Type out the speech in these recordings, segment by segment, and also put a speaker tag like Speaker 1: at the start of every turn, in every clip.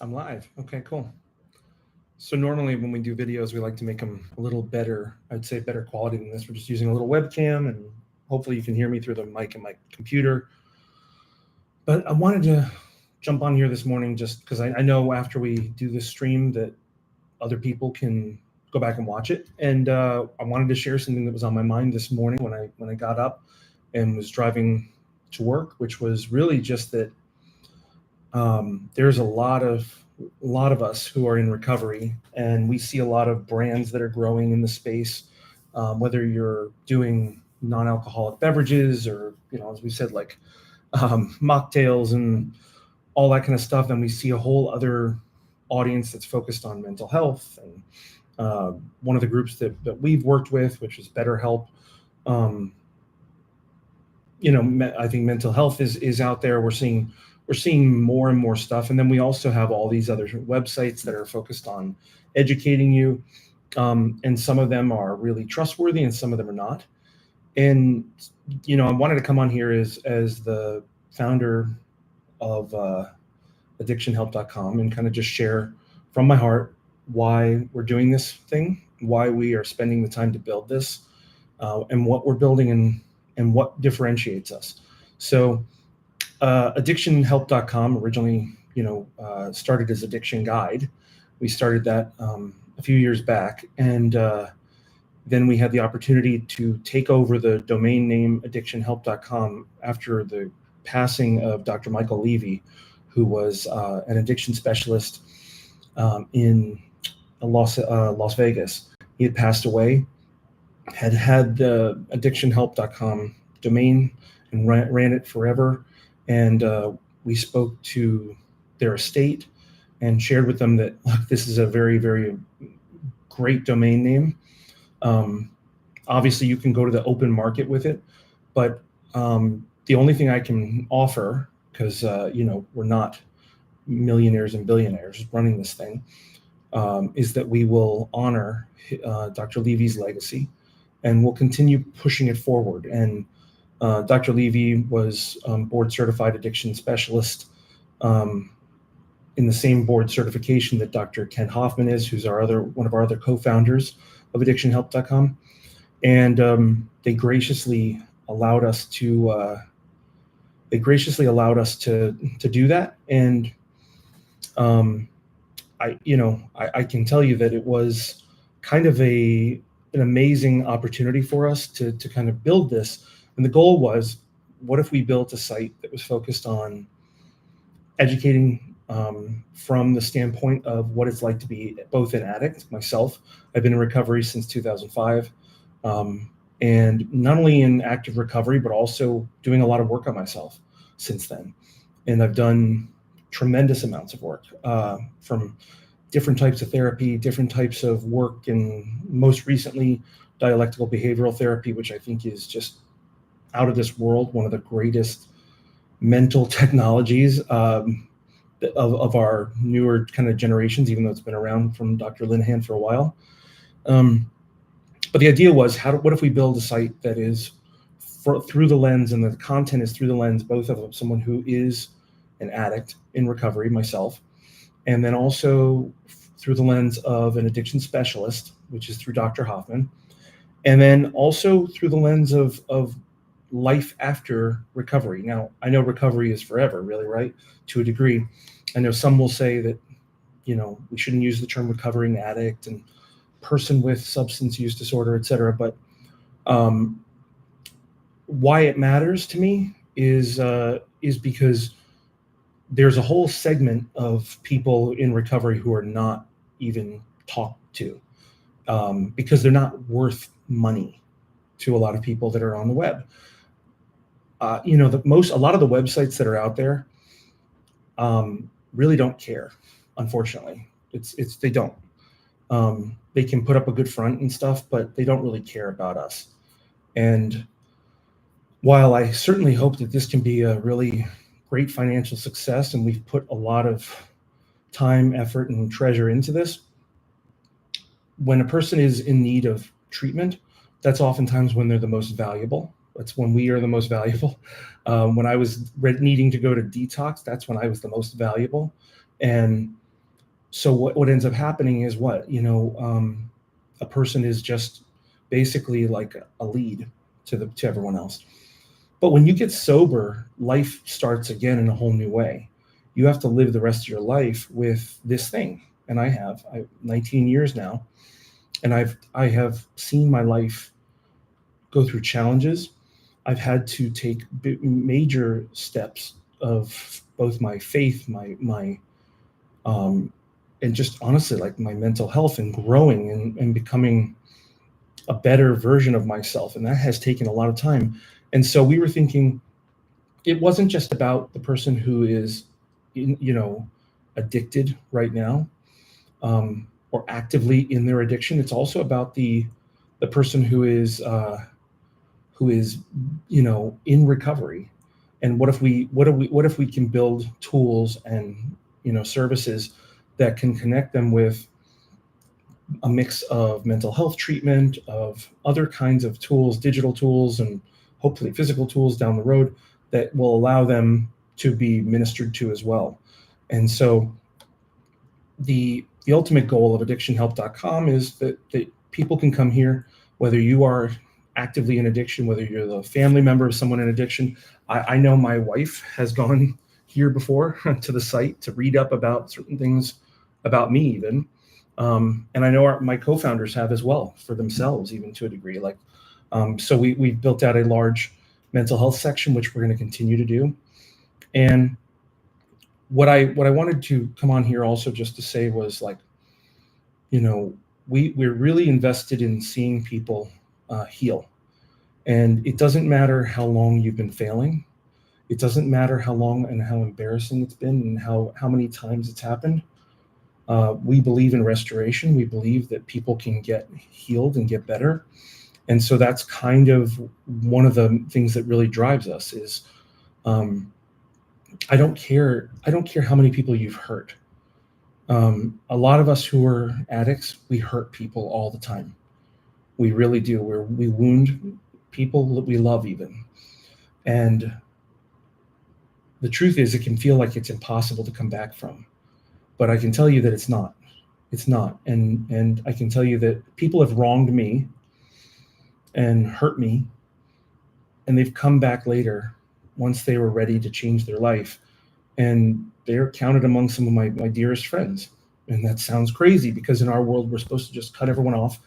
Speaker 1: I'm live. Okay, cool. So normally when we do videos, we like to make them a little better. I'd say better quality than this. We're just using a little webcam, and hopefully you can hear me through the mic in my computer. But I wanted to jump on here this morning just because I know after we do this stream that other people can go back and watch it. And I wanted to share something that was on my mind this morning when I got up and was driving to work, which was really just that there's a lot of us who are in recovery, and we see a lot of brands that are growing in the space. Whether you're doing non-alcoholic beverages or, as we said, like mocktails and all that kind of stuff, and we see a whole other audience that's focused on mental health. And one of the groups that we've worked with, which is BetterHelp, um, I think mental health is out there. We're seeing more and more stuff, and then we also have all these other websites that are focused on educating you, and some of them are really trustworthy, and some of them are not. And I wanted to come on here as the founder of addictionhelp.com and kind of just share from my heart why we're doing this thing, why we are spending the time to build this, and what we're building, and what differentiates us. So addictionhelp.com originally, started as Addiction Guide. We started that a few years back, and then we had the opportunity to take over the domain name addictionhelp.com after the passing of Dr. Michael Levy, who was an addiction specialist in Las Vegas. He had passed away, had the addictionhelp.com domain, and ran it forever. And we spoke to their estate and shared with them that, look, this is a very, very great domain name. Obviously, you can go to the open market with it, but the only thing I can offer, because we're not millionaires and billionaires running this thing, is that we will honor Dr. Levy's legacy, and we'll continue pushing it forward. And Dr. Levy was board certified addiction specialist, in the same board certification that Dr. Ken Hoffman is, who's one of our other co-founders of addictionhelp.com. And they graciously allowed us to do that. And I can tell you that it was kind of an amazing opportunity for us to kind of build this. And the goal was, what if we built a site that was focused on educating from the standpoint of what it's like to be both an addict myself. I've been in recovery since 2005, and not only in active recovery, but also doing a lot of work on myself since then. And I've done tremendous amounts of work, from different types of therapy, different types of work, and most recently dialectical behavioral therapy, which I think is just out of this world, one of the greatest mental technologies of our newer kind of generations, even though it's been around from Dr. Linehan for a while. But the idea was, what if we build a site that is through the lens, and the content is through the lens both of someone who is an addict in recovery, myself, and then also through the lens of an addiction specialist, which is through Dr. Hoffman, and then also through the lens of life after recovery. Now, I know recovery is forever, really, right? To a degree. I know some will say that, we shouldn't use the term recovering addict and person with substance use disorder, et cetera. But why it matters to me is because there's a whole segment of people in recovery who are not even talked to, because they're not worth money to a lot of people that are on the web. A lot of the websites that are out there really don't care. Unfortunately, they don't. They can put up a good front and stuff, but they don't really care about us. And while I certainly hope that this can be a really great financial success, and we've put a lot of time, effort, and treasure into this, when a person is in need of treatment, that's oftentimes when they're the most valuable. That's when we are the most valuable. When I was needing to go to detox, that's when I was the most valuable. And So what ends up happening is what, a person is just basically like a lead to everyone else. But when you get sober, life starts again in a whole new way. You have to live the rest of your life with this thing. And I 19 years now, and I have seen my life go through challenges. I've had to take major steps of both my faith, my and just honestly like my mental health, and growing and becoming a better version of myself. And that has taken a lot of time. And so we were thinking it wasn't just about the person who is, addicted right now, or actively in their addiction. It's also about the person who is, in recovery. And what if we can build tools and, services that can connect them with a mix of mental health treatment, of other kinds of tools, digital tools, and hopefully physical tools down the road that will allow them to be ministered to as well. And so the ultimate goal of addictionhelp.com is that people can come here, whether you are actively in addiction, whether you're the family member of someone in addiction. I know my wife has gone here before to the site to read up about certain things about me even. And I know my co-founders have as well for themselves, even to a degree. So we've built out a large mental health section, which we're going to continue to do. And what I wanted to come on here also just to say was we're really invested in seeing people heal. And it doesn't matter how long you've been failing. It doesn't matter how long and how embarrassing it's been and how many times it's happened. We believe in restoration. We believe that people can get healed and get better. And so that's kind of one of the things that really drives us is I don't care how many people you've hurt. A lot of us who are addicts, we hurt people all the time. We really do. We wound people that we love even. And the truth is, it can feel like it's impossible to come back from. But I can tell you that it's not. It's not. And I can tell you that people have wronged me and hurt me, and they've come back later once they were ready to change their life. And they're counted among some of my dearest friends. And that sounds crazy because in our world, we're supposed to just cut everyone off.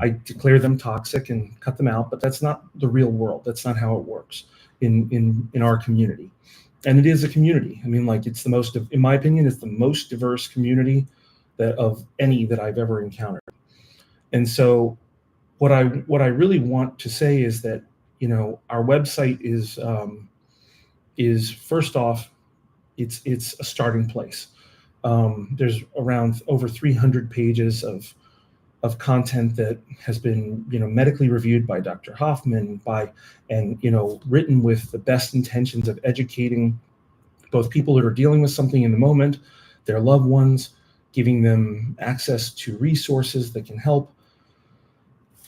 Speaker 1: I declare them toxic and cut them out, but that's not the real world. That's not how it works in our community. And it is a community. I mean, it's the most, in my opinion, it's the most diverse community of any that I've ever encountered. And so what I really want to say is that, our website is first off, it's a starting place. There's around over 300 pages of content that has been, medically reviewed by Dr. Hoffman, and written with the best intentions of educating both people that are dealing with something in the moment, their loved ones, giving them access to resources that can help.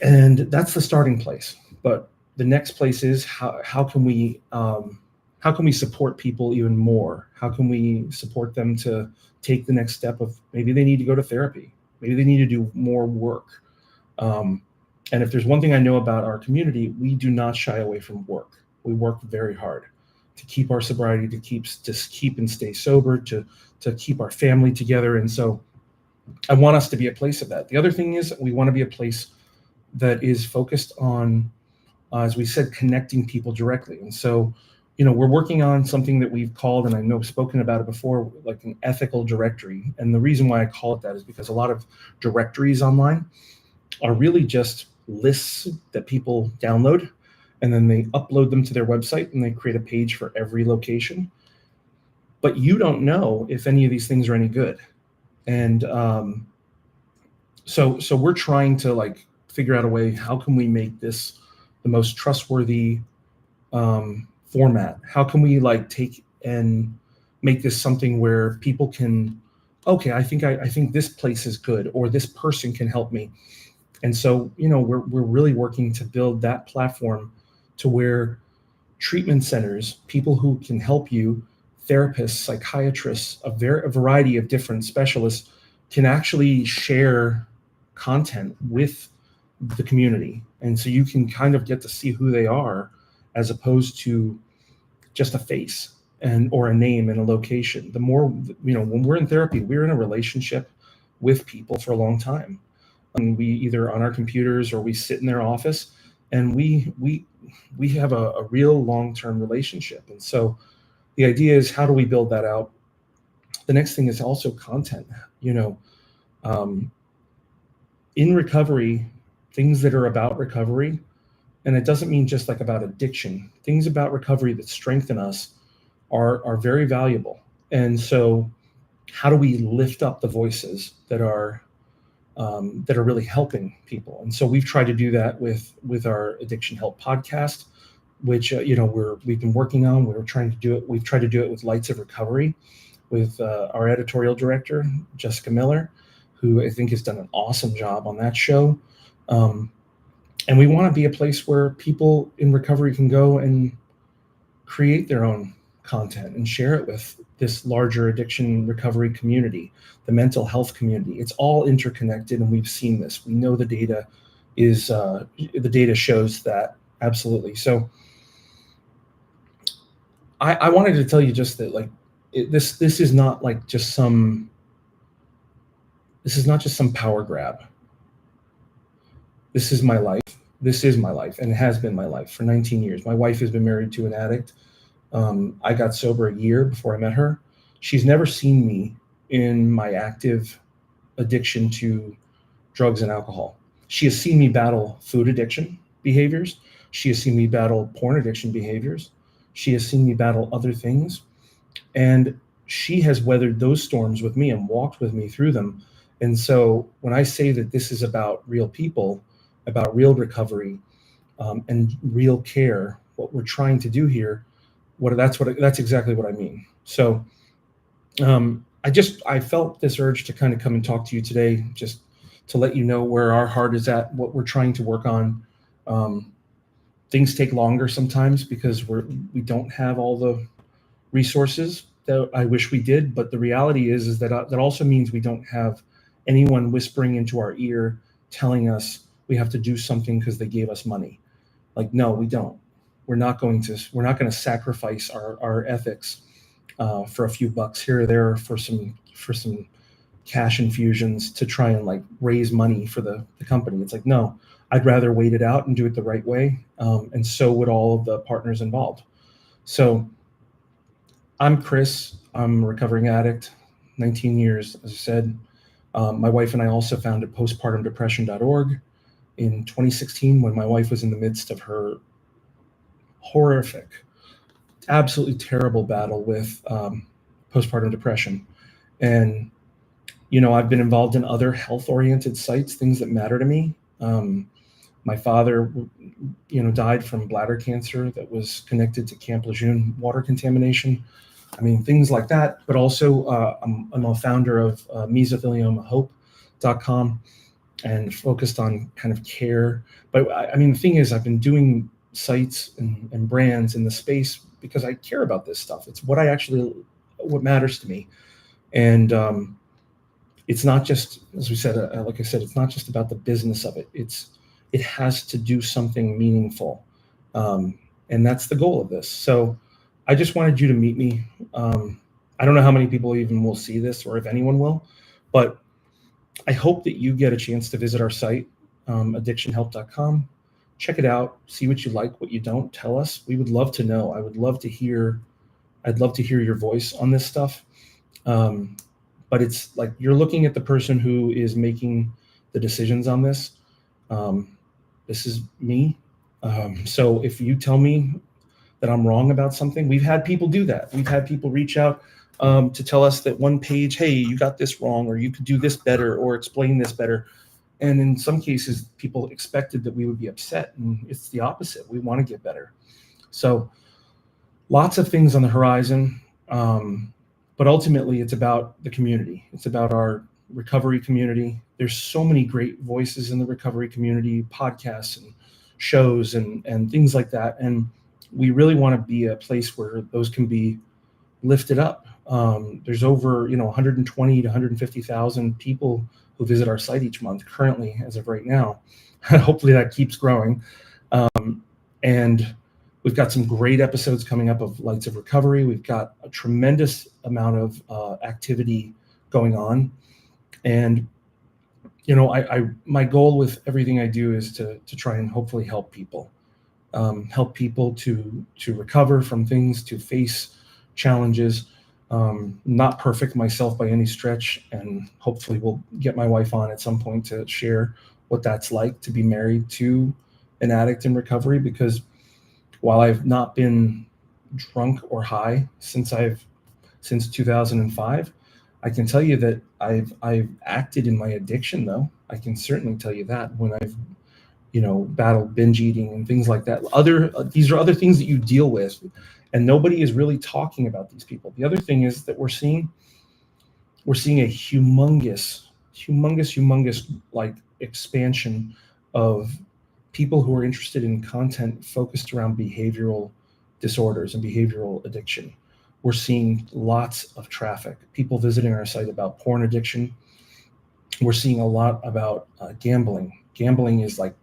Speaker 1: And that's the starting place. But the next place is how can we support people even more? How can we support them to take the next step of maybe they need to go to therapy? Maybe they need to do more work. And if there's one thing I know about our community, we do not shy away from work. We work very hard to keep our sobriety, to keep and stay sober, to keep our family together. And so I want us to be a place of that. The other thing is we want to be a place that is focused on, as we said, connecting people directly. And so, we're working on something that we've called, and I know I've spoken about it before, like an ethical directory. And the reason why I call it that is because a lot of directories online are really just lists that people download, and then they upload them to their website, and they create a page for every location. But you don't know if any of these things are any good. And so we're trying to figure out a way, how can we make this the most trustworthy format? How can we take and make this something where people can, okay, I think this place is good, or this person can help me. And so, we're really working to build that platform to where treatment centers, people who can help you, therapists, psychiatrists, a variety of different specialists can actually share content with the community. And so you can kind of get to see who they are as opposed to just a face and or a name and a location. The more, when we're in therapy, we're in a relationship with people for a long time. And we either on our computers or we sit in their office, and we have a real long-term relationship. And so the idea is, how do we build that out? The next thing is also content. In recovery, things that are about recovery, and it doesn't mean just like about addiction, things about recovery that strengthen us are very valuable. And so how do we lift up the voices that are really helping people? And so we've tried to do that with our Addiction Help podcast, which we've been working on. We've tried to do it with Lights of Recovery, with our editorial director Jessica Miller, who I think has done an awesome job on that show. And we want to be a place where people in recovery can go and create their own content and share it with this larger addiction recovery community, the mental health community. It's all interconnected, and we've seen this. We know the data shows that absolutely. So I wanted to tell you just that, this is not just some power grab. This is my life. This is my life, and it has been my life for 19 years. My wife has been married to an addict. I got sober a year before I met her. She's never seen me in my active addiction to drugs and alcohol. She has seen me battle food addiction behaviors. She has seen me battle porn addiction behaviors. She has seen me battle other things. And she has weathered those storms with me and walked with me through them. And so when I say that this is about real people, about real recovery, and real care, what we're trying to do here, that's exactly what I mean. So I felt this urge to kind of come and talk to you today, just to let you know where our heart is at, what we're trying to work on. Things take longer sometimes because we don't have all the resources that I wish we did. But the reality is that that also means we don't have anyone whispering into our ear telling us we have to do something because they gave us money. No, we don't. We're not going to sacrifice our ethics for a few bucks here or there for some cash infusions to try and raise money for the company. It's no, I'd rather wait it out and do it the right way. And so would all of the partners involved. So I'm Chris. I'm a recovering addict, 19 years, as I said. My wife and I also founded postpartumdepression.org in 2016 when my wife was in the midst of her horrific, absolutely terrible battle with postpartum depression. And, I've been involved in other health-oriented sites, things that matter to me. My father, died from bladder cancer that was connected to Camp Lejeune water contamination. Things like that. But also, I'm a founder of mesotheliomahope.com and focused on kind of care. But the thing is, I've been doing sites and brands in the space because I care about this stuff. It's what matters to me. And it's not just, as we said, like I said, it's not just about the business of it. It has to do something meaningful. And that's the goal of this. So I just wanted you to meet me. I don't know how many people even will see this or if anyone will, but I hope that you get a chance to visit our site, addictionhelp.com. Check it out, see what you like, what you don't. Tell us. We would love to know. I'd love to hear your voice on this stuff. But it's you're looking at the person who is making the decisions on this. This is me. So if you tell me that I'm wrong about something, we've had people do that. We've had people reach out to tell us that one page, hey, you got this wrong, or you could do this better, or explain this better. And in some cases, people expected that we would be upset, and it's the opposite. We want to get better. So lots of things on the horizon, but ultimately it's about the community. It's about our recovery community. There's so many great voices in the recovery community, podcasts and shows and things like that. And we really want to be a place where those can be lifted up There's over 120 to 150,000 people who visit our site each month currently, as of right now. Hopefully that keeps growing. And we've got some great episodes coming up of Lights of Recovery. We've got a tremendous amount of activity going on. And my goal with everything I do is to try and hopefully help people to recover from things, to face challenges. Not perfect myself by any stretch, and hopefully we'll get my wife on at some point to share what that's like to be married to an addict in recovery, because while I've not been drunk or high since 2005, I can tell you that I've acted in my addiction, though. I can certainly tell you that, when I've battled binge eating and things like that. These are other things that you deal with, and nobody is really talking about these people. The other thing is that we're seeing a humongous like expansion of people who are interested in content focused around behavioral disorders and behavioral addiction. We're seeing lots of traffic, people visiting our site about porn addiction. We're seeing a lot about gambling. Gambling is like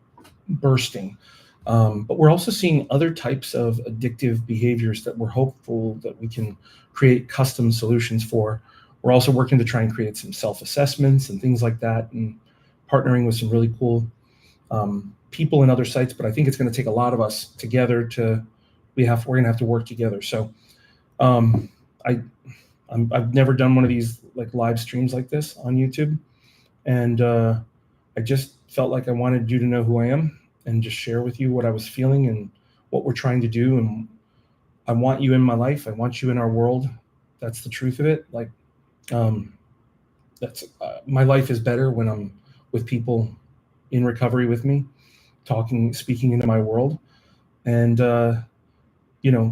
Speaker 1: bursting. But we're also seeing other types of addictive behaviors that we're hopeful that we can create custom solutions for. We're also working to try and create some self-assessments and things like that, and partnering with some really cool people and other sites. But I think it's going to take a lot of us together we're going to have to work together. So I've never done one of these like live streams like this on YouTube, and I just felt like I wanted you to know who I am and just share with you what I was feeling and what we're trying to do. And I want you in my life. I want you in our world. That's the truth of it. Like, that's my life is better when I'm with people in recovery with me, speaking into my world. And,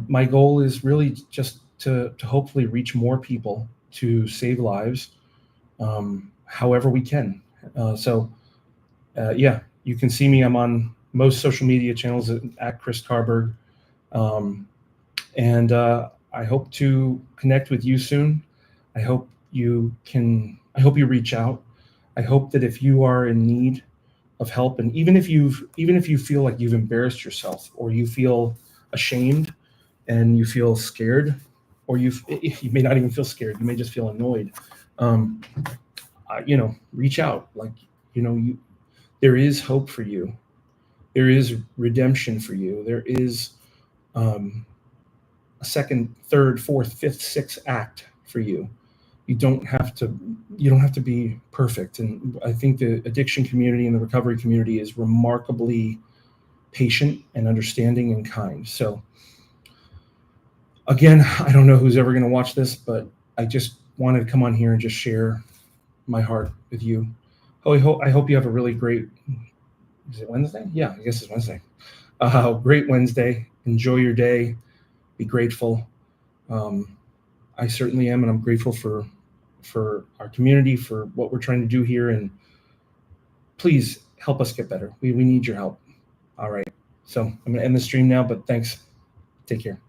Speaker 1: my goal is really just to hopefully reach more people, to save lives, however we can. Yeah, you can see me. I'm on most social media channels at Chris Carberg. And I hope to connect with you soon. I hope you reach out. I hope that if you are in need of help, and even if you feel like you've embarrassed yourself, or you feel ashamed and you feel scared, or you may not even feel scared, you may just feel annoyed, reach out. Like, there is hope for you. There is redemption for you. There is a second, third, fourth, fifth, sixth act for you. You don't have to be perfect. And I think the addiction community and the recovery community is remarkably patient and understanding and kind. So again, I don't know who's ever going to watch this, but I just wanted to come on here and just share my heart with you. I hope you have a really great, is it Wednesday? Yeah, I guess it's Wednesday. Great Wednesday. Enjoy your day. Be grateful. I certainly am, and I'm grateful for our community, for what we're trying to do here, and please help us get better. We need your help. All right. So I'm going to end the stream now, but thanks. Take care.